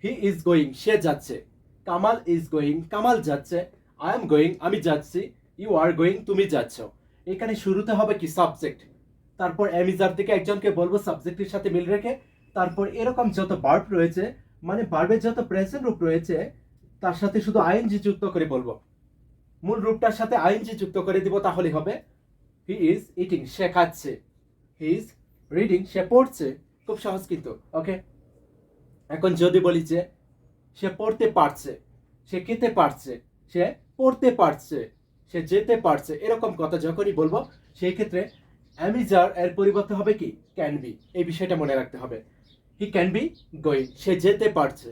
He is going, সে যাচ্ছে। Kamal is going, Kamal যাচ্ছে। I am going, আমি যাচ্ছি। ইউ আর গোয়িং, তুমি যাচ্ছ। এখানে শুরুতে হবে কি সাবজেক্ট, তারপর অ্যামিজার থেকে একজনকে বলবো সাবজেক্টের সাথে মিল রেখে, তারপর এরকম যত ভার্ব রয়েছে, মানে ভার্বের যত প্রেজেন্ট রূপ রয়েছে তার সাথে শুধু আইএনজি যুক্ত করে বলবো। মূল রূপটার সাথে আইএনজি যুক্ত করে দিব, তাহলে হবে হি ইজ ইটিং, সে খাচ্ছে। হি ইজ রিডিং, সে পড়ছে। খুব সহজ কিন্তু। ওকে, এখন যদি বলি যে সে পড়তে পারছে, সে খেতে পারছে, সে পড়তে পারছে, সে যেতে পারছে, এরকম কথা যখনই বলবো সেই ক্ষেত্রে অ্যামিজার এর পরিবর্তে হবে কি ক্যান বি। এই বিষয়টা মনে রাখতে হবে। হি ক্যান বি গোয়িং, সে যেতে পারছে।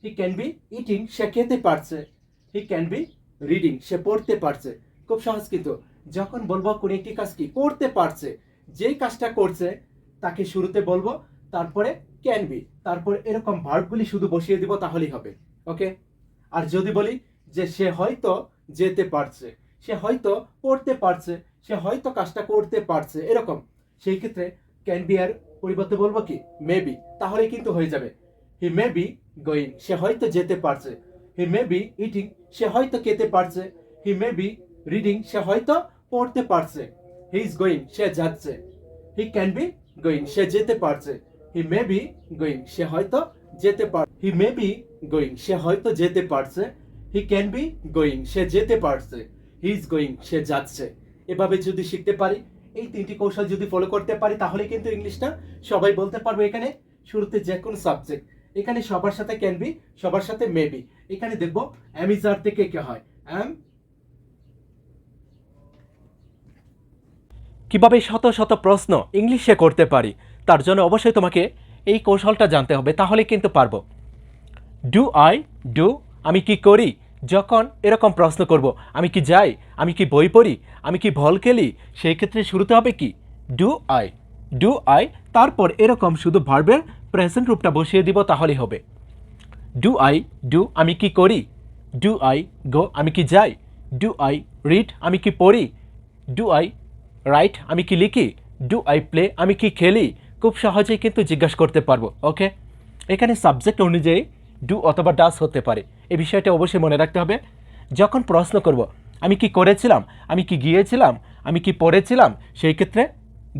হি ক্যান বি ইটিং, সে খেতে পারছে। হি ক্যান বি রিডিং, সে পড়তে পারছে। খুব সহজ কিন্তু। যখন বলবো কোন একটি কাজ কি করতে পারছে, যেই কাজটা করছে তাকে শুরুতে বলবো, তারপরে ক্যান বি, তারপর এরকম ভার্বগুলি শুধু বসিয়ে দিব, তাহলেই হবে। ওকে, আর যদি বলি যে সে হয়তো যেতে পারছে, সে হয়তো পড়তে পারছে, সে হয়তো কাজটা করতে পারছে, এরকম, সেই ক্ষেত্রে ক্যান বি এর পরিবর্তে বলবো কি মেবি, তাহলে কিন্তু হয়ে যাবে হি মে বি গোয়িং, সে হয়তো যেতে পারছে। হি মে বি ইটিং, সে হয়তো খেতে পারছে। হি মে বি রিডিং, সে হয়তো পড়তে পারছে। হি ইজ গোয়িং, সে যাচ্ছে। হি ক্যান বি গোয়িং, সে যেতে পারছে। হি মে বি গোয়িং, সে হয়তো যেতে পার হি মে বি গোয়িং, সে হয়তো যেতে পারছে। হি ক্যান বি গোয়িং, সে যেতে পারছে। হি ইজ গোয়িং, সে যাচ্ছে। এভাবে যদি শিখতে পারি, এই তিনটি কৌশল যদি ফলো করতে পারি, তাহলে কিন্তু ইংলিশটা সবাই বলতে পারবো। এখানে শুরুতে যে কোনো সাবজেক্ট, এখানে সবার সাথে ক্যান বি, সবার সাথে মে বি। এখানে দেখবো অ্যামিজার থেকে কে হয় অ্যাম। কিভাবে শত শত প্রশ্ন ইংলিশে করতে পারি, তার জন্য অবশ্যই তোমাকে এই কৌশলটা জানতে হবে, তাহলে কিন্তু পারবো। ডু আই ডু, আমি কি করি, যখন এরকম প্রশ্ন করব, আমি কি যাই, আমি কি বই পড়ি, আমি কি বল খেলি, সেই ক্ষেত্রে শুরুতে হবে কি ডু আই। ডু আই, তারপর এরকম শুধু ভার্বের প্রেজেন্ট রূপটা বসিয়ে দিব, তাহলেই হবে। ডু আই ডু, আমি কি করি। ডু আই গো, আমি কি যাই। ডু আই রিড, আমি কি পড়ি। ডু আই রাইট, আমি কি লিখি। ডু আই প্লে, আমি কি খেলি। খুব সহজেই কিন্তু জিজ্ঞাসা করতে পারবো। ওকে, এখানে সাবজেক্ট অনুযায়ী ডু অথবা ডাস হতে পারে, এই বিষয়টা অবশ্যই মনে রাখতে হবে। যখন প্রশ্ন করব, আমি কি করেছিলাম, আমি কি গিয়েছিলাম, আমি কি পড়েছিলাম, সেই ক্ষেত্রে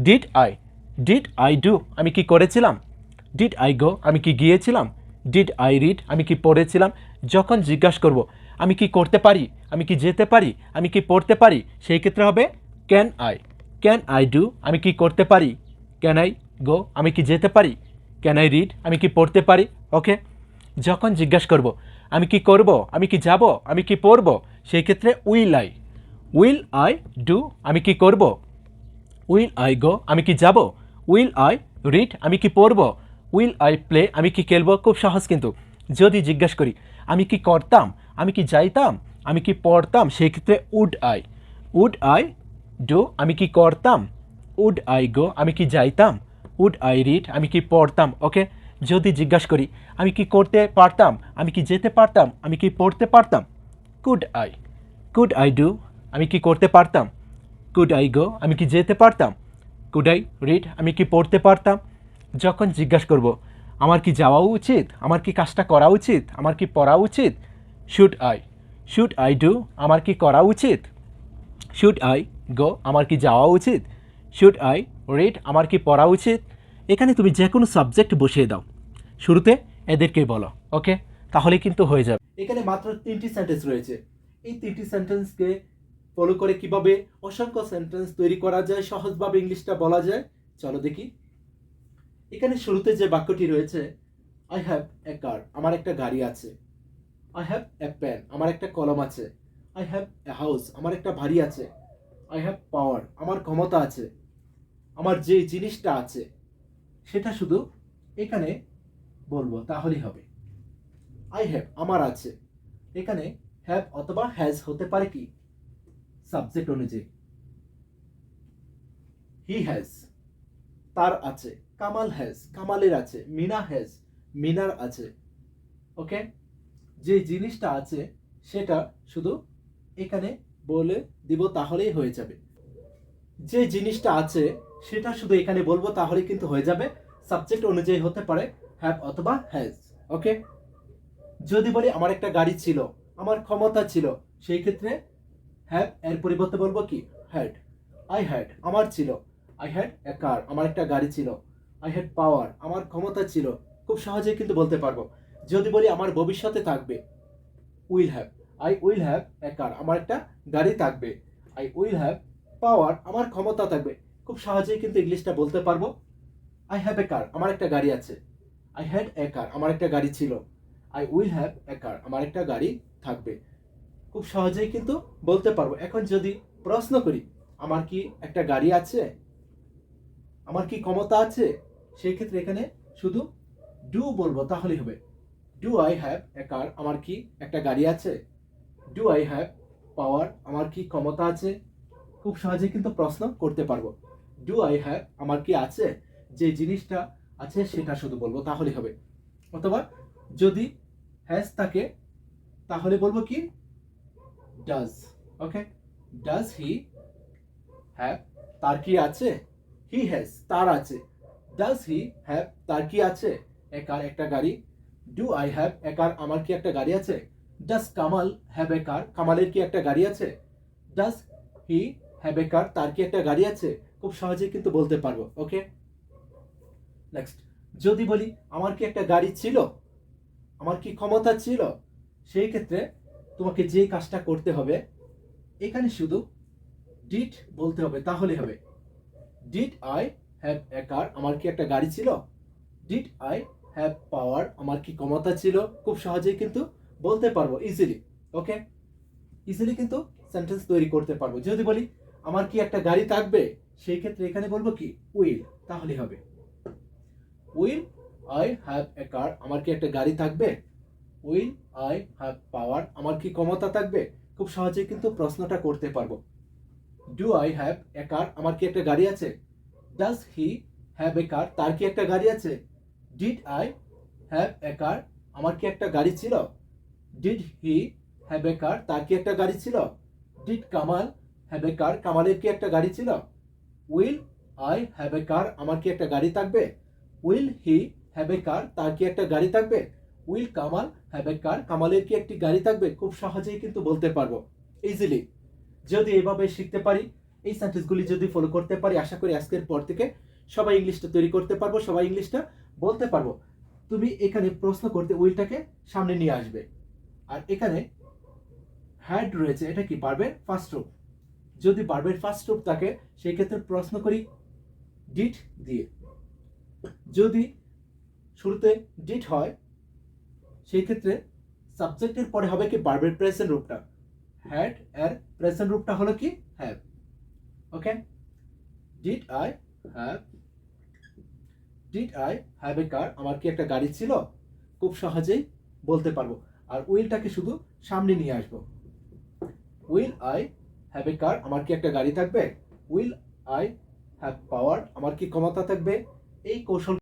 ডিড আই ডু, আমি কি করেছিলাম। ডিড আই গো, আমি কি গিয়েছিলাম। ডিড আই রিড, আমি কি পড়েছিলাম। যখন জিজ্ঞাসা করব, আমি কি করতে পারি, আমি কি যেতে পারি, আমি কি পড়তে পারি, সেই ক্ষেত্রে হবে ক্যান আই ডু, আমি কি করতে পারি। ক্যান আই গো, আমি কি যেতে পারি। ক্যান আই রিড, আমি কি পড়তে পারি। ওকে, যখন জিজ্ঞাসা করব, আমি কি করব, আমি কি যাব, আমি কি পড়ব, সেই ক্ষেত্রে উইল আই ডু, আমি কি করব। উইল আই গো, আমি কি যাব। উইল আই রিড, আমি কি পড়ব। উইল আই প্লে, আমি কি খেলবো। খুব সহজ কিন্তু। যদি জিজ্ঞাসা করি, আমি কি করতাম, আমি কি যাইতাম, আমি কি পড়তাম, সেই ক্ষেত্রে উড আই ডু, আমি কি করতাম। উড আই গো, আমি কি যাইতাম। উড আই রিড, আমি কি পড়তাম। ওকে, যদি জিজ্ঞাসা করি, আমি কি করতে পারতাম, আমি কি যেতে পারতাম, আমি কি পড়তে পারতাম। কুড আই ডু, আমি কি করতে পারতাম। কুড আই গো, আমি কি যেতে পারতাম। কুড আই রিড, আমি কি পড়তে পারতাম। যখন জিজ্ঞাসা করব, আমার কি যাওয়া উচিত, আমার কি কাজটা করা উচিত, আমার কি পড়া উচিত। শুড আই ডু, আমার কি করা উচিত। শুড আই গো, আমার কি যাওয়া উচিত। শুড আই রিড, আমার কি পড়া উচিত। এখানে তুমি যে কোনো সাবজেক্ট বসিয়ে দাও, শুরুতে এদেরকে বলো। ওকে, তাহলে কিন্তু হয়ে যাবে। এখানে মাত্র 3টি সেন্টেন্স রয়েছে। এই 3টি সেন্টেন্সকে ফলো করে কিভাবে অসংখ্য সেন্টেন্স তৈরি করা যায়, সহজভাবে ইংলিশটা বলা যায়, চলো দেখি। এখানে শুরুতে যে বাক্যটি রয়েছে, আই হ্যাভ এ কার, আমার একটা গাড়ি আছে। আই হ্যাভ এ পেন, আমার একটা কলম আছে। আই হ্যাভ এ হাউস, আমার একটা বাড়ি আছে। আই হ্যাভ পাওয়ার, আমার ক্ষমতা আছে। আমার যে জিনিসটা আছে সেটা শুধু এখানে বলবো, তাহলেই হবে। আই হ্যাভ, আমার আছে। এখানে হ্যাভ অথবা হ্যাজ হতে পারে কি সাবজেক্ট অনুযায়ী। হি হ্যাজ, তার আছে। কামাল হ্যাজ, কামালের আছে। মিনা হ্যাজ, মিনার আছে। ওকে, যে জিনিসটা আছে সেটা শুধু এখানে বলে দিব, তাহলেই হয়ে যাবে। যে জিনিসটা আছে সেটা শুধু এখানে বলবো, তাহলে কিন্তু হয়ে যাবে। সাবজেক্ট অনুযায়ী হতে পারে হ্যাভ অথবা হ্যাজ। ওকে, যদি বলি আমার একটা গাড়ি ছিল, আমার ক্ষমতা ছিল, সেই ক্ষেত্রে হ্যাভ এর পরিবর্তে বলবো কি হ্যাড। আই হ্যাড আমার ছিল, আই হ্যাড এ কার আমার একটা গাড়ি ছিল, আই হ্যাড পাওয়ার আমার ক্ষমতা ছিল, খুব সহজেই কিন্তু বলতে পারবো। যদি বলি আমার ভবিষ্যতে থাকবে, will have, I will have a car আমার একটা গাড়ি থাকবে, আই উইল হ্যাভ পাওয়ার আমার ক্ষমতা থাকবে, খুব সহজেই কিন্তু ইংলিশটা বলতে পারবো। আই হ্যাভ এ কার আমার একটা গাড়ি আছে, আই হ্যাড এ কার আমার একটা গাড়ি ছিল, I will have a car আমার একটা গাড়ি থাকবে, খুব সহজেই কিন্তু বলতে পারবো। এখন যদি প্রশ্ন করি আমার কি একটা গাড়ি আছে, আমার কি ক্ষমতা আছে, সেই ক্ষেত্রে এখানে শুধু ডু বলবো তাহলেই হবে। Do I have a car আমার কি একটা গাড়ি আছে, ডু আই হ্যাভ পাওয়ার আমার কি ক্ষমতা আছে, খুব সহজেই কিন্তু প্রশ্ন করতে পারবো। ডু আই হ্যাভ আমার কি আছে, যে জিনিসটা আছে সেটা শুধু বলবো তাহলেই হবে। অথবা যদি হ্যাজ থাকে তাহলে বলবো কি does. Okay, does he have তার কি আছে, হি হ্যাজ তার আছে, ডাজ হি হ্যাভ তার কি আছে এ কার একটা গাড়ি, do I have a car আমার কি একটা গাড়ি আছে, ডাজ কামাল হ্যাভ এ কার কামালের কি একটা গাড়ি আছে, ডাজ হি হ্যাভ এ কার তার কি একটা গাড়ি আছে, খুব সহজেই কিন্তু বলতে পারবো। ওকে, নেক্সট যদি বলি আমার কি একটা গাড়ি ছিল, আমার কি ক্ষমতা ছিল, সেই ক্ষেত্রে তোমাকে যে কাজটা করতে হবে এখানে শুধু ডিড বলতে হবে তাহলে হবে। Did I have a car আমার কি একটা গাড়ি ছিল, ডিড আই হ্যাভ পাওয়ার আমার কি ক্ষমতা ছিল, খুব সহজেই কিন্তু বলতে পারবো ইজিলি। ওকে, ইজিলি কিন্তু সেন্টেন্স তৈরি করতে পারবো। যদি বলি আমার কি একটা গাড়ি থাকবে, সেই ক্ষেত্রে এখানে বলবো কি উইল তাহলে হবে। Will I have a car আমার কি একটা গাড়ি থাকবে, উইল আই হ্যাভ পাওয়ার আমার কি ক্ষমতা থাকবে, খুব সহজেই কিন্তু প্রশ্নটা করতে পারবো। Do I have a car আমার কি একটা গাড়ি আছে, ডাজ হি হ্যাভ এ কার তার কি একটা গাড়ি আছে, did I have a car আমার কি একটা গাড়ি ছিল, ডিড হি হ্যাভ এ কার তার কি একটা গাড়ি ছিল, ডিড কামাল হ্যাভ এ কার কামালের কি একটা গাড়ি ছিল, will I have a car আমার কি একটা গাড়ি থাকবে, উইল হি হ্যাভ এ কার তার কি একটা গাড়ি থাকবে, উইল কামাল হ্যাভ এ কার কামালের কি একটি গাড়ি থাকবে, খুব সহজেই কিন্তু বলতে পারবো ইজিলি। যদি এভাবে শিখতে পারি, এই সেন্টেন্সগুলি যদি ফলো করতে পারি, আশা করি আজকের পর থেকে সবাই ইংলিশটা তৈরি করতে পারবো, সবাই ইংলিশটা বলতে পারবো। তুমি এখানে প্রশ্ন করতে উইলটাকে সামনে নিয়ে আসবে, আর এখানে হ্যাড রয়েছে, এটা কি ভার্বের ফার্স্ট রূপ। যদি ভার্বের ফার্স্ট রূপ থাকে সেই ক্ষেত্রে প্রশ্ন করি ডিড দিয়ে। যদি শুরুতে ডিড হয় সেই ক্ষেত্রে সাবজেক্টের পরে হবে কি ভার্বের প্রেজেন্ট রূপটা, হ্যাড এর প্রেজেন্ট রূপটা হলো কি have. Okay, did I have, did I have a car আমার কি একটা গাড়ি ছিল, খুব সহজেই বলতে পারবো। আর উইলটাকে শুধু সামনে নিয়ে আসবো। Will I have a car আমার কি একটা গাড়ি থাকবে, উইল আই হ্যাভ পাওয়ার আমার কি ক্ষমতা থাকবে। এই কৌশল